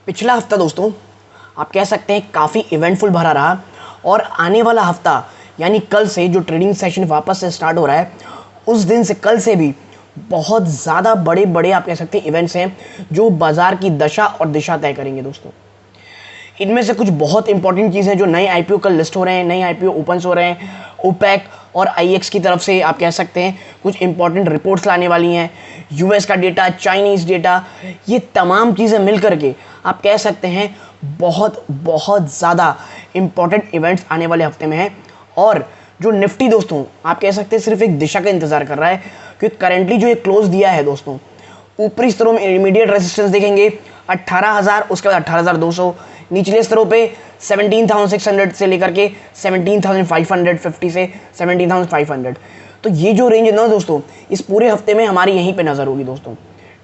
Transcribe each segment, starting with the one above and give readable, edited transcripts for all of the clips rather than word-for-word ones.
पिछला हफ्ता दोस्तों आप कह सकते हैं काफ़ी इवेंटफुल भरा रहा और आने वाला हफ्ता यानी कल से जो ट्रेडिंग सेशन वापस से स्टार्ट हो रहा है उस दिन से कल से भी बहुत ज़्यादा बड़े बड़े आप कह सकते हैं इवेंट्स हैं जो बाज़ार की दशा और दिशा तय करेंगे दोस्तों। इनमें से कुछ बहुत इंपॉर्टेंट चीज़ें जो नए आईपीओ कल लिस्ट हो रहे हैं, नए आईपीओ ओपन हो रहे हैं, ओपेक और आईएक्स की तरफ से आप कह सकते हैं कुछ इंपॉर्टेंट रिपोर्ट्स लाने वाली हैं, यूएस का डेटा, चाइनीज़ डेटा, ये तमाम चीज़ें मिल करके आप कह सकते हैं बहुत बहुत ज़्यादा इंपॉर्टेंट इवेंट्स आने वाले हफ्ते में हैं। और जो निफ्टी दोस्तों आप कह सकते हैं सिर्फ एक दिशा का इंतज़ार कर रहा है, क्योंकि करेंटली जो ये क्लोज दिया है दोस्तों, ऊपरी स्तरों में इमीडिएट रेजिस्टेंस देखेंगे 18,000, उसके बाद 18,200, निचले स्तरों पे 17,600 से लेकर के 17,550 से 17,500। तो ये जो रेंज है ना दोस्तों, इस पूरे हफ्ते में हमारी यहीं पे नज़र होगी दोस्तों,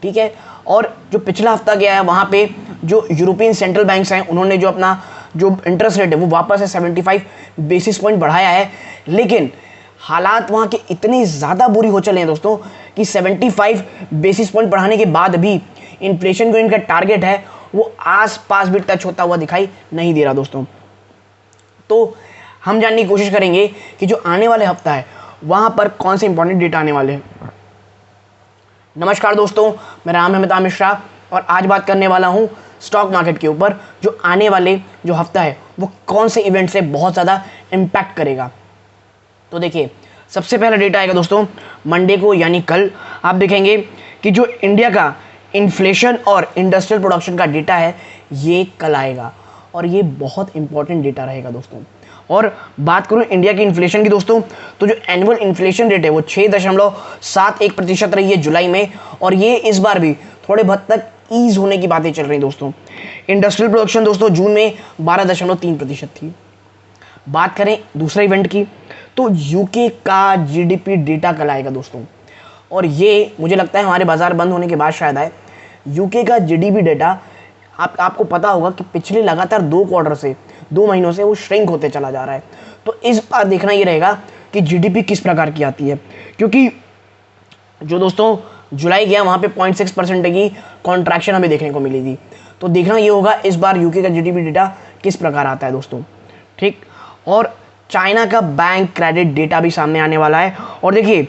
ठीक है। और जो पिछला हफ्ता गया है वहाँ पे जो यूरोपियन सेंट्रल बैंक्स हैं उन्होंने जो अपना जो इंटरेस्ट रेट है वो वापस से 75 बेसिस पॉइंट बढ़ाया है, लेकिन हालात वहाँ के इतने ज़्यादा बुरी हो चले हैं दोस्तों कि 75 बेसिस पॉइंट बढ़ाने के बाद भी इन्फ्लेशन जो इनका टारगेट है वो आस पास भी टच होता हुआ दिखाई नहीं दे रहा दोस्तों। तो हम जानने की कोशिश करेंगे कि जो आने वाले हफ्ता है वहाँ पर कौन से इंपॉर्टेंट डेटा आने वाले हैं। नमस्कार दोस्तों, मेरा नाम है अमिताभ मिश्रा और आज बात करने वाला हूँ स्टॉक मार्केट के ऊपर जो आने वाले जो हफ्ता है वो कौन से इवेंट से बहुत ज़्यादा इम्पैक्ट करेगा। तो देखिए, सबसे पहला डेटा आएगा दोस्तों मंडे को, यानी कल। आप देखेंगे कि जो इंडिया का इन्फ्लेशन और इंडस्ट्रियल प्रोडक्शन का डेटा है ये कल आएगा और ये बहुत इंपॉर्टेंट डेटा रहेगा दोस्तों। और बात करूं इंडिया की इन्फ्लेशन की दोस्तों, तो जो एनुअल इन्फ्लेशन रेट है वो 6.71% रही है जुलाई में, और ये इस बार भी थोड़े हद तक ईज होने की बातें चल रही दोस्तों। इंडस्ट्रियल प्रोडक्शन दोस्तों जून में 12.3% थी। बात करें दूसरा इवेंट की, तो यूके का जीडीपी डेटा कल आएगा दोस्तों, और ये मुझे लगता है हमारे बाजार बंद होने के बाद शायद आए। यूके का जीडीपी डेटा आपको पता होगा कि पिछले लगातार 2 महीनों से वो श्रिंक होते चला जा रहा है। तो इस बार देखना ये रहेगा कि जीडीपी किस प्रकार की आती है, क्योंकि जो दोस्तों जुलाई गया वहाँ पे 0.6% की कॉन्ट्रैक्शन हमें देखने को मिली थी। तो देखना ये होगा इस बार यूके का जीडीपी डेटा किस प्रकार आता है दोस्तों, ठीक। और चाइना का बैंक क्रेडिट डेटा भी सामने आने वाला है, और देखिए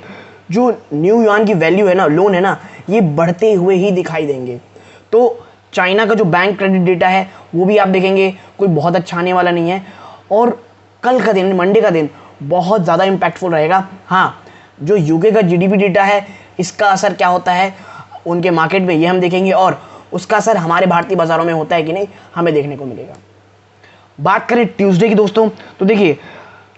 जो न्यू युआन की वैल्यू है ना, लोन है ना, ये बढ़ते हुए ही दिखाई देंगे। तो चाइना का जो बैंक क्रेडिट डेटा है वो भी आप देखेंगे कोई बहुत अच्छा आने वाला नहीं है, और कल का दिन, मंडे का दिन बहुत ज़्यादा इम्पैक्टफुल रहेगा। हाँ, जो यूके का जीडीपी डेटा है इसका असर क्या होता है उनके मार्केट में ये हम देखेंगे, और उसका असर हमारे भारतीय बाज़ारों में होता है कि नहीं हमें देखने को मिलेगा। बात करें ट्यूसडे की दोस्तों, तो देखिए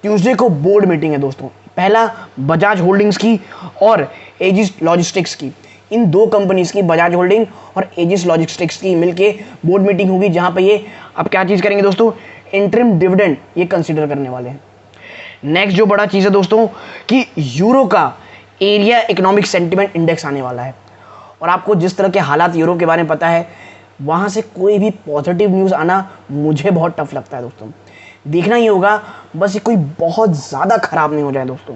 ट्यूसडे को बोर्ड मीटिंग है दोस्तों, पहला बजाज होल्डिंग्स की और एजिस लॉजिस्टिक्स की। इन दो कंपनीज की, बजाज होल्डिंग और एजिस लॉजिस्टिक्स की मिलके बोर्ड मीटिंग होगी, जहां पे ये अब क्या चीज़ करेंगे दोस्तों, इंटरिम डिविडेंड ये कंसीडर करने वाले हैं। नेक्स्ट जो बड़ा चीज़ है दोस्तों कि यूरो का एरिया इकोनॉमिक सेंटिमेंट इंडेक्स आने वाला है, और आपको जिस तरह के हालात यूरो के बारे में पता है, वहाँ से कोई भी पॉजिटिव न्यूज़ आना मुझे बहुत टफ लगता है दोस्तों। देखना ही होगा बस ये कोई बहुत ज़्यादा ख़राब नहीं हो जाए दोस्तों,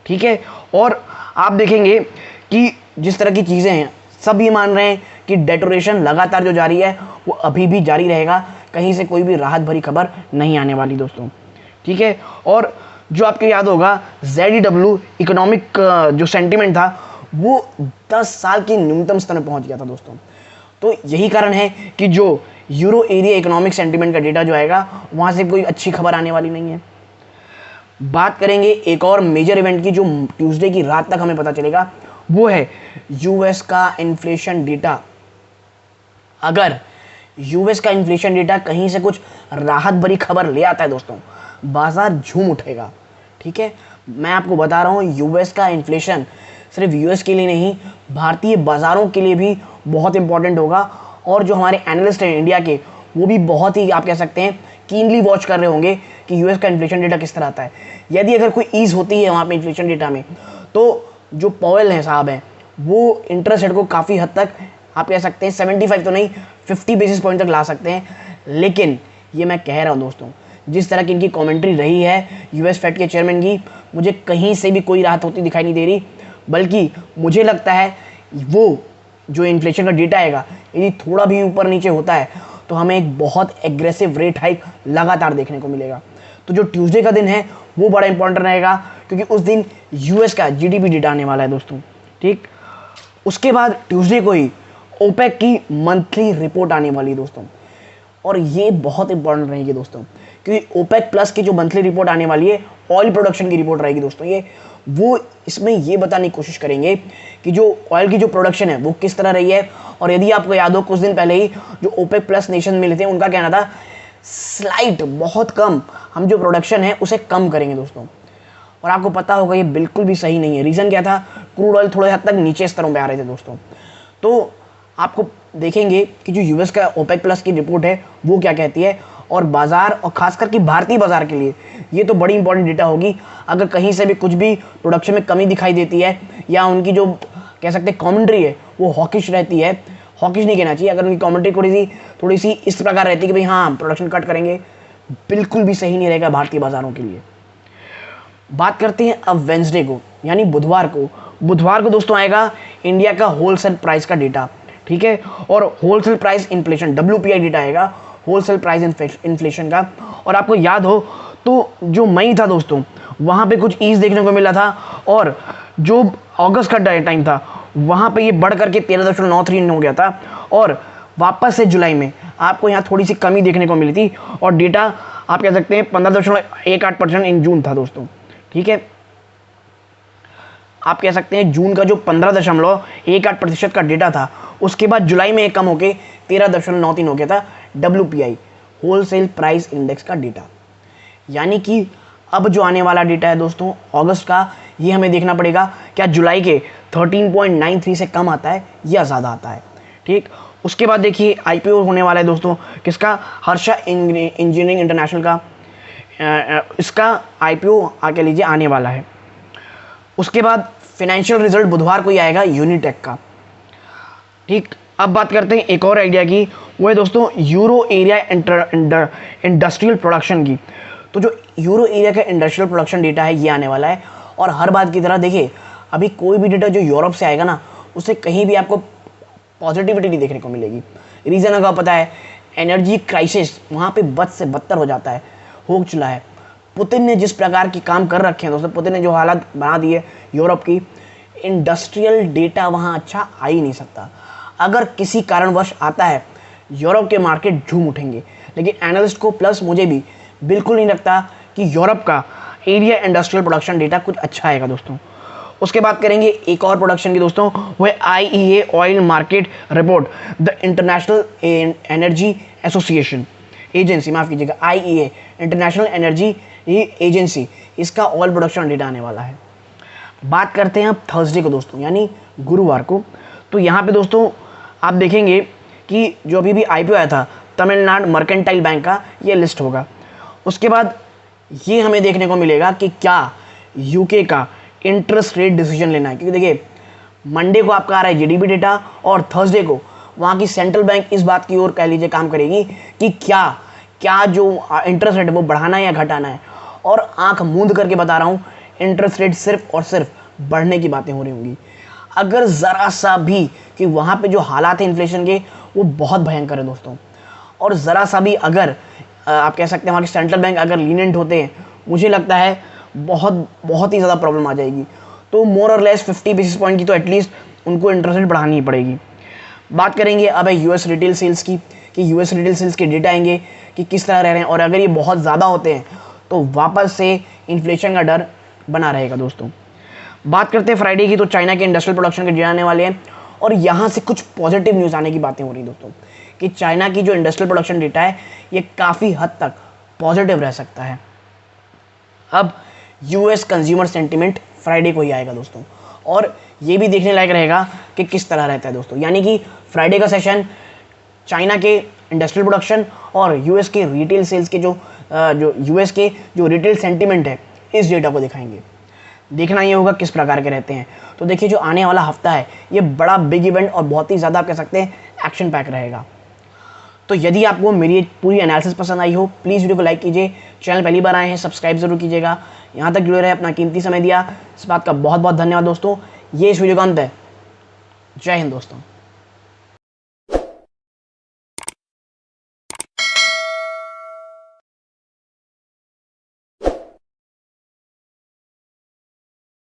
ठीक है। और आप देखेंगे कि जिस तरह की चीज़ें हैं सब ये मान रहे हैं कि डेटोरेशन लगातार जो जारी है वो अभी भी जारी रहेगा, कहीं से कोई भी राहत भरी खबर नहीं आने वाली दोस्तों, ठीक है। और जो आपको याद होगा ZEW इकोनॉमिक जो सेंटिमेंट था वो 10 साल की न्यूनतम स्तर में पहुंच गया था दोस्तों। तो यही कारण है कि जो यूरो एरिया इकोनॉमिक सेंटिमेंट का डेटा जो आएगा वहाँ से कोई अच्छी खबर आने वाली नहीं है। बात करेंगे एक और मेजर इवेंट की जो ट्यूसडे की रात तक हमें पता चलेगा, वो है यूएस का इन्फ्लेशन डेटा। अगर यूएस का इन्फ्लेशन डेटा कहीं से कुछ राहत भरी खबर ले आता है दोस्तों, बाजार झूम उठेगा, ठीक है। मैं आपको बता रहा हूँ यूएस का इन्फ्लेशन सिर्फ यूएस के लिए नहीं, भारतीय बाज़ारों के लिए भी बहुत इंपॉर्टेंट होगा, और जो हमारे एनालिस्ट हैं इंडिया के वो भी बहुत ही आप कह सकते हैं कीनली वॉच कर रहे होंगे कि यूएस का इन्फ्लेशन डेटा किस तरह आता है। यदि अगर कोई ईज होती है वहाँ पे इन्फ्लेशन डेटा में, तो जो पॉवेल हैं साहब हैं वो इंटरेस्ट रेट को काफ़ी हद तक आप कह सकते हैं 75 तो नहीं 50 बेसिस पॉइंट तक ला सकते हैं। लेकिन ये मैं कह रहा हूँ दोस्तों, जिस तरह की इनकी कमेंट्री रही है यूएस फेड के चेयरमैन की, मुझे कहीं से भी कोई राहत होती दिखाई नहीं दे रही, बल्कि मुझे लगता है वो जो इन्फ्लेशन का डेटा आएगा यदि थोड़ा भी ऊपर नीचे होता है तो हमें एक बहुत एग्रेसिव रेट हाइक लगातार देखने को मिलेगा। तो जो ट्यूसडे का दिन है वो बड़ा इंपॉर्टेंट रहेगा, क्योंकि उस दिन यूएस का जीडीपी डेटा आने वाला है दोस्तों। ठीक, उसके बाद ट्यूसडे को ही ओपेक की मंथली रिपोर्ट आने वाली है दोस्तों, और ये बहुत इंपॉर्टेंट रहेगी दोस्तों, क्योंकि ओपेक प्लस की जो मंथली रिपोर्ट आने वाली है ऑयल प्रोडक्शन की रिपोर्ट रहेगी दोस्तों। ये वो इसमें ये बताने की कोशिश करेंगे कि जो ऑयल की जो प्रोडक्शन है वो किस तरह रही है। और यदि आपको याद हो, कुछ दिन पहले ही जो ओपेक प्लस नेशन मिले थे उनका कहना था स्लाइट, बहुत कम, हम जो प्रोडक्शन है उसे कम करेंगे दोस्तों। और आपको पता होगा ये बिल्कुल भी सही नहीं है। रीज़न क्या था, क्रूड ऑयल थोड़े हद तक नीचे स्तरों पे आ रहे थे दोस्तों। तो आपको देखेंगे कि जो यूएस का ओपेक प्लस की रिपोर्ट है वो क्या कहती है, और बाजार और खासकर कि भारतीय बाजार के लिए ये तो बड़ी इंपॉर्टेंट डेटा होगी। अगर कहीं से भी कुछ भी प्रोडक्शन में कमी दिखाई देती है, या उनकी जो कह सकते हैं कमेंट्री है वो हॉकिश रहती है, हॉकिश नहीं कहना चाहिए, अगर उनकी कमेंट्री थोड़ी सी इस प्रकार रहती है कि भाई हाँ प्रोडक्शन कट करेंगे, बिल्कुल भी सही नहीं रहेगा भारतीय बाजारों के लिए। बात करते हैं अब वेंसडे को, यानी बुधवार को दोस्तों आएगा इंडिया का होलसेल प्राइस का डेटा। ठीक है, और wholesale price inflation WPI data आएगा, होलसेल प्राइस इन्फ्लेशन का। और आपको याद हो तो जो मई था दोस्तों वहाँ पे कुछ ईज देखने को मिला था, और जो अगस्त का टाइम था वहाँ पे ये बढ़ करके 13.93 हो गया था, और वापस से जुलाई में आपको यहाँ थोड़ी सी कमी देखने को मिली थी, और डेटा आप कह सकते हैं 15.18% इन जून था दोस्तों। ठीक है, आप कह सकते हैं जून का जो 15.18% का डेटा था, उसके बाद जुलाई में एक कम होके 13.93 हो गया था WPI, होलसेल प्राइस इंडेक्स का डेटा। यानी कि अब जो आने वाला डेटा है दोस्तों अगस्त का, ये हमें देखना पड़ेगा क्या जुलाई के 13.93 से कम आता है या ज़्यादा आता है। ठीक, उसके बाद देखिए IPO होने वाला है दोस्तों, किसका, हर्षा इंजीनियरिंग इंटरनेशनल का, इसका IPO आके लीजिए आने वाला है। उसके बाद फाइनेंशियल रिजल्ट बुधवार को ही आएगा यूनिटेक का। ठीक, अब बात करते हैं एक और आइडिया की, वो है दोस्तों यूरो एरिया इंडस्ट्रियल प्रोडक्शन की। तो जो यूरो एरिया का इंडस्ट्रियल प्रोडक्शन डेटा है ये आने वाला है, और हर बात की तरह देखिए अभी कोई भी डेटा जो यूरोप से आएगा ना, उससे कहीं भी आपको पॉजिटिविटी नहीं देखने को मिलेगी। रीज़न अगर पता है, एनर्जी क्राइसिस वहाँ पे बद से बदतर हो जाता है, हो चला है। पुतिन ने जिस प्रकार की काम कर रखे हैं दोस्तों, पुतिन ने जो हालात बना दिए यूरोप की, इंडस्ट्रियल डेटा वहाँ अच्छा आ ही नहीं सकता। अगर किसी कारणवश आता है यूरोप के मार्केट झूम उठेंगे, लेकिन एनालिस्ट को प्लस मुझे भी बिल्कुल नहीं लगता कि यूरोप का एरिया इंडस्ट्रियल प्रोडक्शन डेटा कुछ अच्छा आएगा दोस्तों। उसके बाद करेंगे एक और प्रोडक्शन की दोस्तों, वो है IEA oil market report, the international energy association agency, माफ़ कीजिएगा IEA इंटरनेशनल एनर्जी एजेंसी, इसका ऑयल प्रोडक्शन डेटा आने वाला है। बात करते हैं अब थर्सडे को दोस्तों, यानी गुरुवार को। तो यहाँ पे दोस्तों आप देखेंगे कि जो अभी भी IPO आया था तमिलनाडु मर्केंटाइल बैंक का, ये लिस्ट होगा। उसके बाद ये हमें देखने को मिलेगा कि क्या UK का इंटरेस्ट रेट डिसीजन लेना है, क्योंकि देखिए मंडे को आपका आ रहा है GDP डेटा, और थर्सडे को वहाँ की सेंट्रल बैंक इस बात की ओर कह लीजिए काम करेगी कि क्या जो इंटरेस्ट रेट है वो बढ़ाना है या घटाना है। और आंख मूंद करके बता रहा हूँ, इंटरेस्ट रेट सिर्फ और सिर्फ बढ़ने की बातें हो रही होंगी। अगर ज़रा सा भी, कि वहाँ पे जो हालात हैं इन्फ्लेशन के वो बहुत भयंकर है दोस्तों, और ज़रा सा भी अगर आप कह सकते हैं वहाँ के सेंट्रल बैंक अगर लीनेंट होते हैं, मुझे लगता है बहुत ही ज़्यादा प्रॉब्लम आ जाएगी। तो मोर और लेस 50 बेसिस पॉइंट की तो एटलीस्ट उनको इंटरेस्ट रेट बढ़ानी ही पड़ेगी। बात करेंगे अब है US रिटेल सेल्स की, कि US रिटेल सेल्स के डेटा आएंगे कि किस तरह रह रहे हैं, और अगर ये बहुत ज़्यादा होते हैं तो वापस से इन्फ्लेशन का डर बना रहेगा दोस्तों। बात करते हैं फ्राइडे की, तो चाइना के इंडस्ट्रियल प्रोडक्शन के डेटा आने वाले हैं, और यहाँ से कुछ पॉजिटिव न्यूज़ आने की बातें हो रही दोस्तों, कि चाइना की जो इंडस्ट्रियल प्रोडक्शन डेटा है ये काफ़ी हद तक पॉजिटिव रह सकता है। अब US कंज्यूमर सेंटिमेंट फ्राइडे को ही आएगा दोस्तों, और ये भी देखने लायक रहेगा कि किस तरह रहता है दोस्तों। यानी कि फ्राइडे का सेशन चाइना के इंडस्ट्रियल प्रोडक्शन और US के रिटेल सेल्स के जो US के जो रिटेल सेंटिमेंट है, इस डेटा को दिखाएंगे। देखना ये होगा किस प्रकार के रहते हैं। तो देखिए जो आने वाला हफ्ता है ये बड़ा बिग इवेंट और बहुत ही ज़्यादा आप कह सकते हैं एक्शन पैक रहेगा। तो यदि आपको मेरी पूरी एनालिसिस पसंद आई हो, प्लीज़ वीडियो को लाइक कीजिए, चैनल पहली बार आए हैं सब्सक्राइब जरूर कीजिएगा। यहाँ तक जुड़े रहे, अपना कीमती समय दिया, इस बात का बहुत बहुत धन्यवाद दोस्तों। ये इस वीडियो का अंत है। जय हिंद दोस्तों।